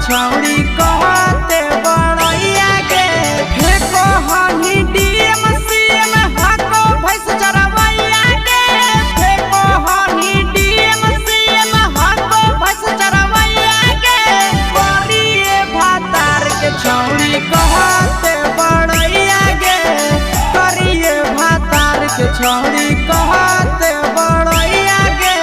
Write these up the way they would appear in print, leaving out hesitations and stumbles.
छौड़ी कहते बड़ैया गे फेको हनी डीएम सीएम हको भैंस चरवैया गे फेको हनी डीएम सीएम हको भैंस चरवैया गे करिए भातार के छौड़ी कहते बड़ैया गे करिए भातार के छौड़ी कहते बड़ैया गे।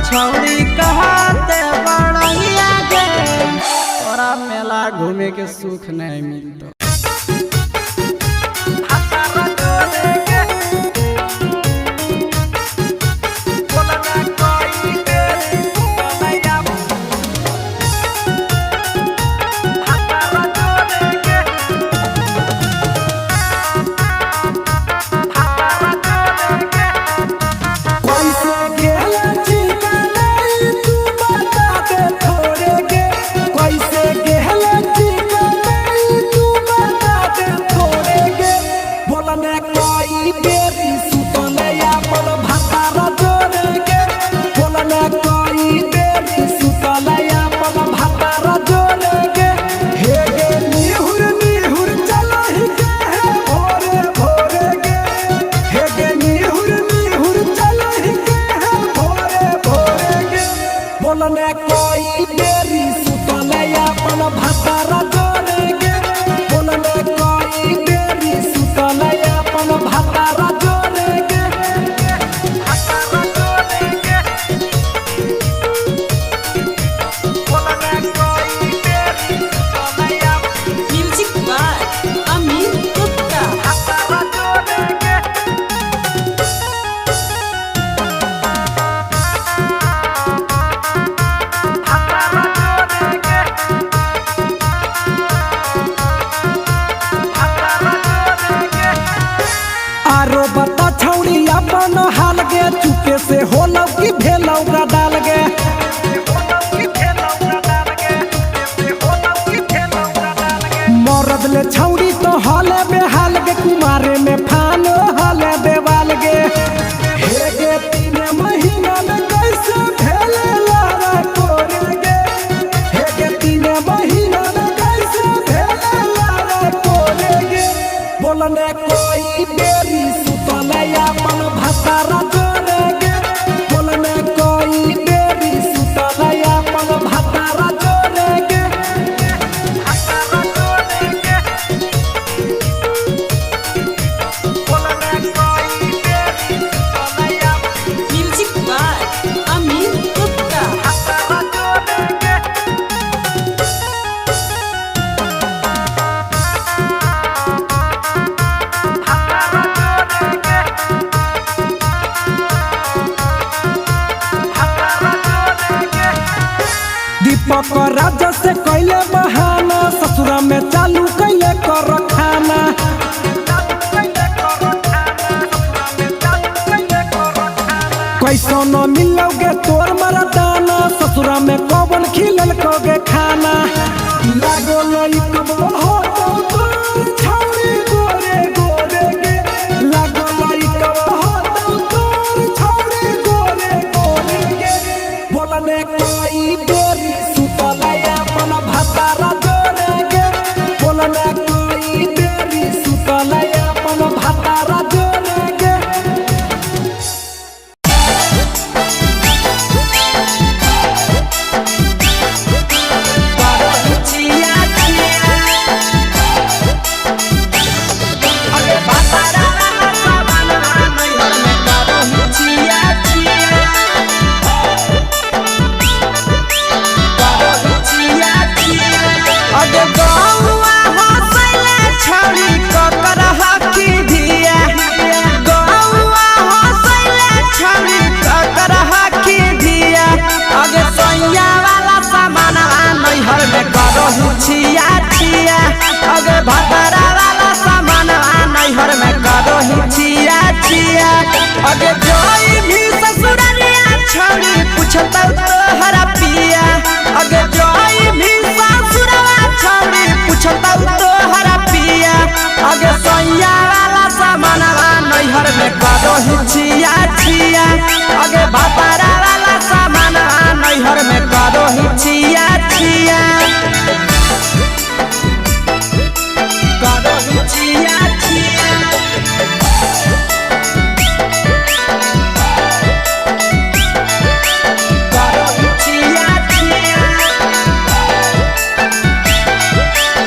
छौड़ी कहते बड़ैया गे तोरा मेला घूमे के सुख नहीं मिलता। चुपे से होलौ की भेलौ डाल गे मरद ले छौड़ी तो हले बेहाल गे कुमारे में फान हले देवा दीपक राजा से कैले बहाना ससुरा में चालू कैले कर खाना कैसो न मिलोगे तोर मरदाना ससुरा में कौन खिलल कोगे खाना लागो लई कब हो छौरी गोरे गोरे गे लागो लई कब हो तोर छौरी गोरे गोरे गे बोलने कोई बेरी सुतलया अपन भतारा जोरे गे बोलने कोई बेरी सुतलया अपन भतारा जोरे गे छिया छिया अगे भतारा वाला सामान नैहर में करो ही छिया छिया अगे जोई भी ससुरालिया छोड़ी पूछता तोहरा पिया अगे जोई भी ससुरवा छोड़ी पूछता तोहरा पिया अगे सैया वाला सामान नैहर में करो ही छिया छिया अगे भतारा वाला सामान नैहर में करो ही छिया छिया छिया छिया करो छिया छिया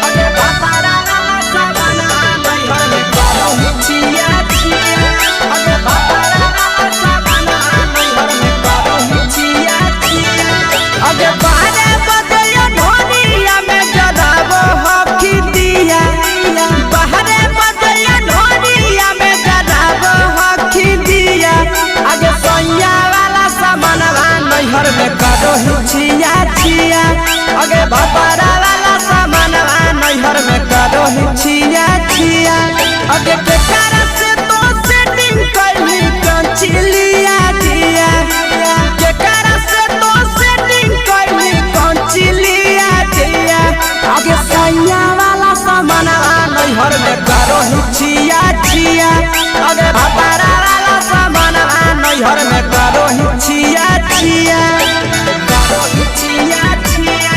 अगे भतारा वाला सामान नैहर में करो छिया छिया अगे भतारा वाला सामान नैहर में करो छिया छिया अगे बारे बदलिया ढोलिया में जलावो हकी दिया बाहरे बदलिया ढोलिया में जलावो हकी दिया आगे सैया वाला सामान नैहर में करो छिया छिया आगे भतारा वाला सामान नैहर में करो छिया छिया आगे के कारण से तो सेटिंग करली कंचिलिया दिया के कारण से तो सेटिंग करली कंचिलिया दिया आगे सैया वाला सामान नैहर में करो छिया छिया अगे भतारा वाला सामान नैहर में करो छिया छिया करो छिया छिया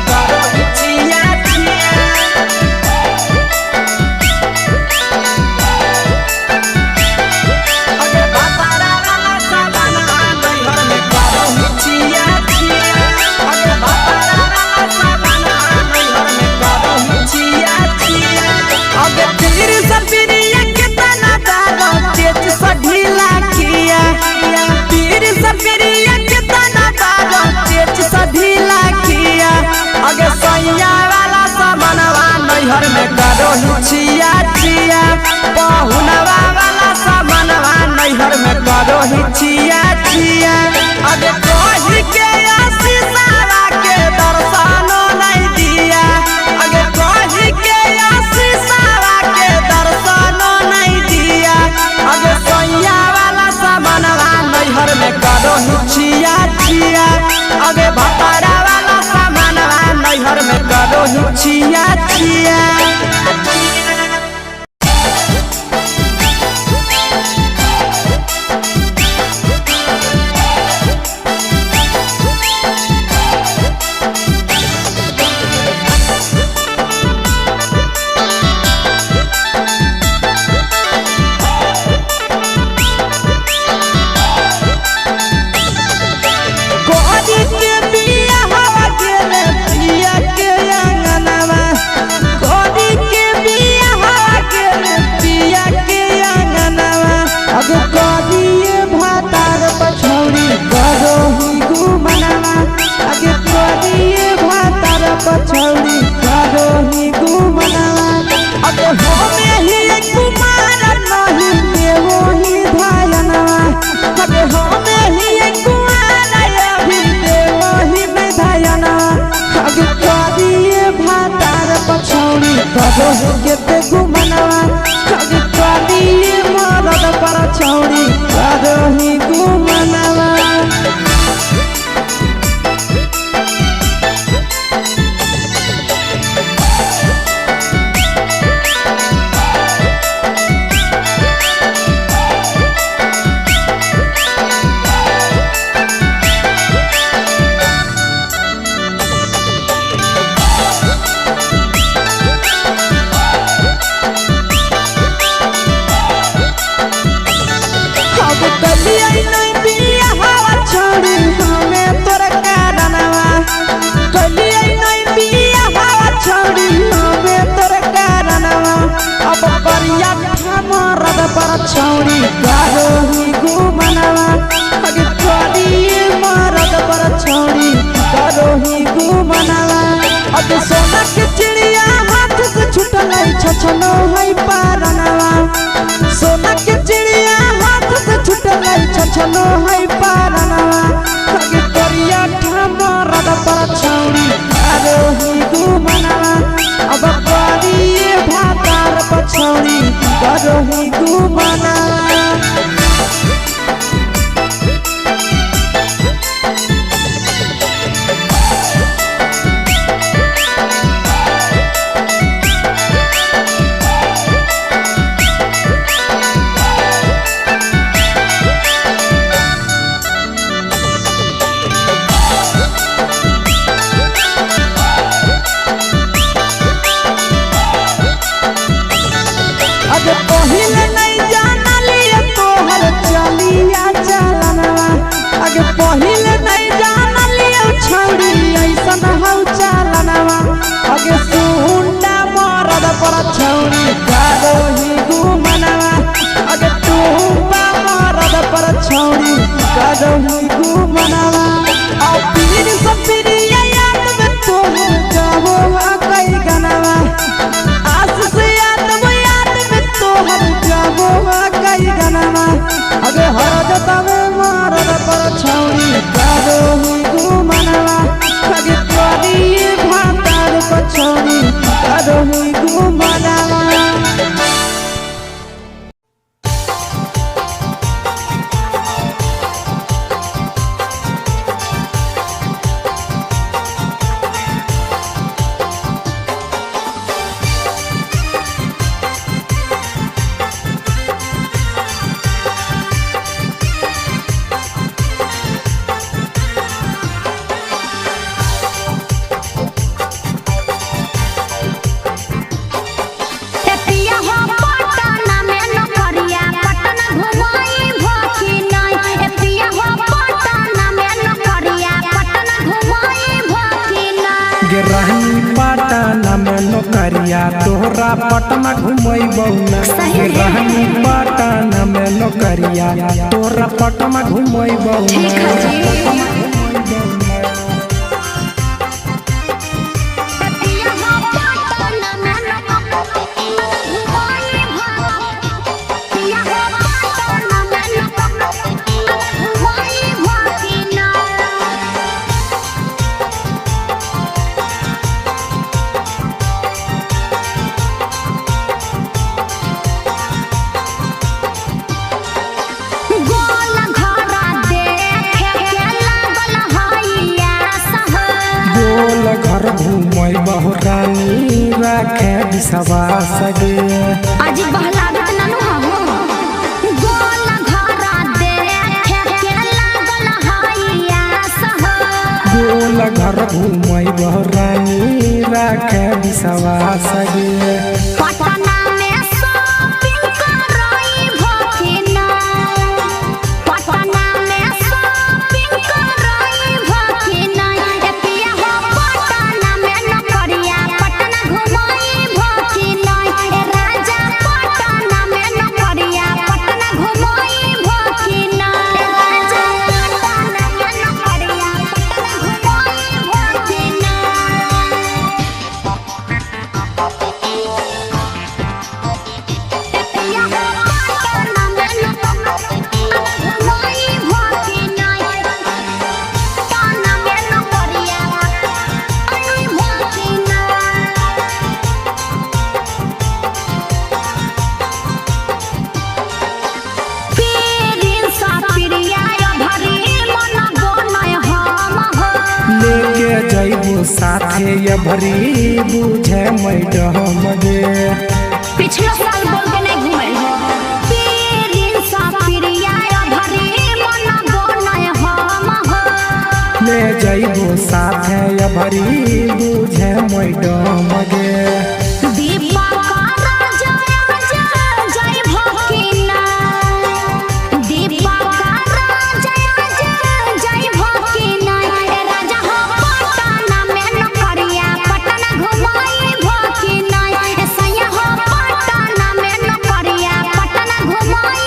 करो छिया छिया अगे भतारा वाला सामान नैहर में करो छिया छिया अगे भतारा वाला सामान नैहर में करो छिया छिया अगे पीर सपरिया कितना दारो तेज सढीला किया पीर सपरिया कितना दारो तेज सढीला किया अगे सैया वाला सामान नैहर में करो छिया छिया पहुनवा वाला सामान नैहर में करो छिया छिया अगे कोही के आशीषवा के दर्शनो नहीं दिया अगे कोही के आशीषवा के दर्शनो नहीं दिया अगे सैया वाला सामान नैहर में करो छिया छिया अगे भतारा वाला सामान नैहर में करो छिया छिया कोरी के बिया हवा गेले पिया के अंगनवा कोरी छौड़ी करोही घुमनवा अगे करिए मरद पर छौड़ी करोही घुमनवा अगे सोना के चिड़िया हाथ से छूटल छछनो है पारनवा सोना के चिड़िया हाथ से छूटल छछनो है पारनवा अगे करिया मरद पर छौड़ी करोही घुमनवा अब करिए भातार पर छौड़ी करोही घुमनवा पहिले नहीं जानलिए तोहर चलिया चलनवा अगे पहिले नहीं जानलिए छौड़ी ऐसन हौ चलनवा अगे सुंडा मरद पर छौड़ी करोही घुमनवा अगे टूपा मरद पर छौड़ी करोही घुमनवा और पीर सब पीरिया याद में तोहर जाबो कई गनवा आस से कई गनवा अगे हरद तवे मरद पर छौड़ी करोही घुमनवा अगे करिए भातार पर छौड़ी करोही घुमनवा नौकरिया तोहरा पटना घुमैबौ ना रहनी पटना में नौकरिया तोहरा पटना घुमैबौ ना घुमई बहुरानी राखे बिसवा सगे आज बहलागत नानु हो गोल घरा देखे के लागल हइया सह गोल घर घुमई बहुरानी राखे बिसवा सगे पटना में शॉपिंग करई भखिना पटना में शॉपिंग करई भखिना एतिया हो पटना में नौकरिया पटना घुमई भखिना ए राजा पटना में नौकरिया पटना घुमई भखिना ए राजा पटना में नौकरिया पटना घुमई भखिना साथे ये भरी बुझे मैडम गे पिछला साल बोल के नहीं घुमल हो पीरिन सा पिरिया भरी मन गोनय हम हो ले जाइबो साथे ये भरी बुझे मैडम गे दीपा का राजा जय भकिना दीपा का राजा जय भकिना ए राजा हो पटना में नौकरिया पटना घुमई भकिना ए सैया हो पटना में नौकरिया पटना घुमई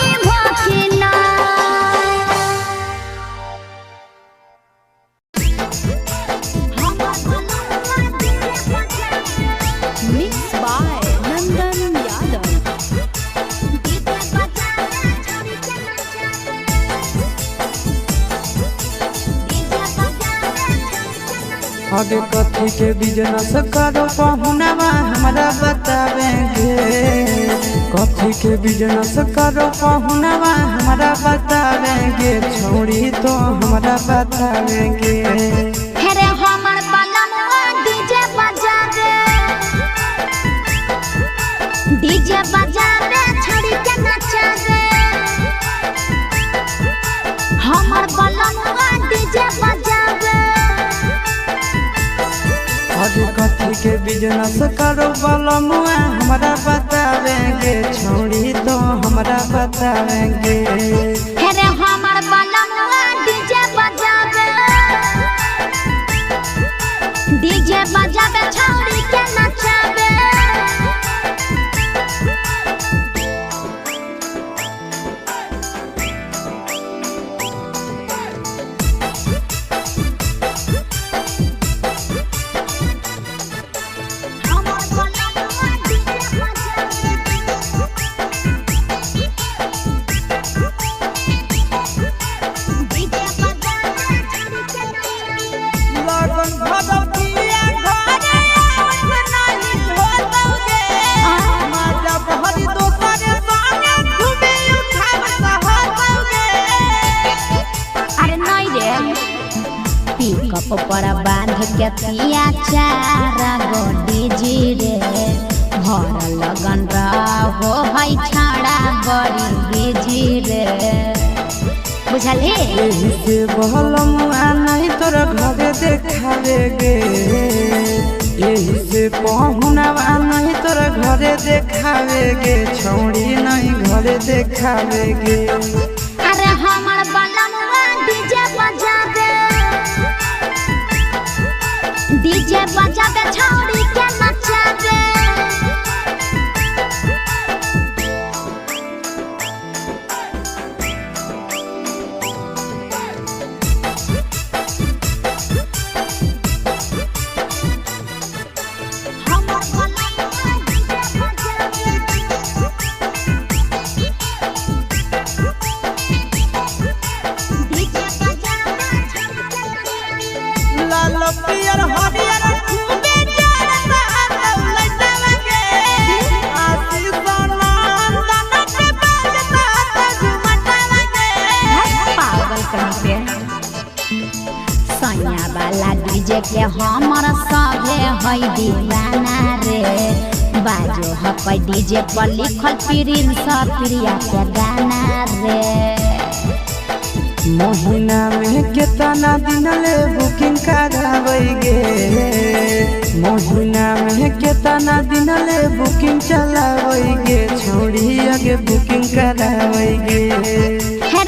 आगे कथी के बिजनेस करो पहुनावा हमरा बतावेंगे। कथी के बिजनेस करो पहुनावा हमरा बतावेंगे। छोड़ी तो हमरा बतावेंगे। हेरे हमर बलमुआ डीजे बजावे, डीजे बजावे छोड़ी के नचावे। हमर बलमुआ डीजे बजावे। आगे कथी के बिजनेस करो बलमुआ हमरा बतावेंगे। छोड़ी तो हमरा बतावेंगे। हेरे हमर बलमुआ डीजे बजावे, डीजे बजावे छोड़ी के नचावे। हमर बलमुआ डीजे बजावे, डीजे बजावे छोड़ी के नचावे। लगन भदौतिया घरे आवत नाही होतौगे। माजा बहरी दोसरे संगे खूबे उठावत होतौगे। अरे नहीं रे, पिकअप पर बांध के पिया चारा गोडी जी रे। भर लगन रहो है छाड़ा बड़ी बिजी रे। बुझली? एही से बहलमुआ नहीं तोर घरे देखावेगे। एही से पहुनावा नहीं तोर घरे देखावेगे। छौड़ी नहीं घरे देखावेगे। अरे हमर बलमुआ डीजे बजावे, डीजे बजावे छौड़ी के नचावे। हमर बलमुआ डीजे बजावे, डीजे बजावे छोड़ी के नचावे। लाल पियर हरियर खूबे जरत लइतलगे। आशीष नंदन के बाजत झुमटलगे। पागल कहीं पे सैया वाला डीजे के हमर सभे है दीवाना रे। बाजो हपै डीजे पर लिखल प्रिंस प्रिया के गाना रे। महीना में केतना दिन ले बुकिंग करावेगे। महीना में केतना दिन ले बुकिंग चलावेगे। छोड़ी आगे बुकिंग करावेगे। हे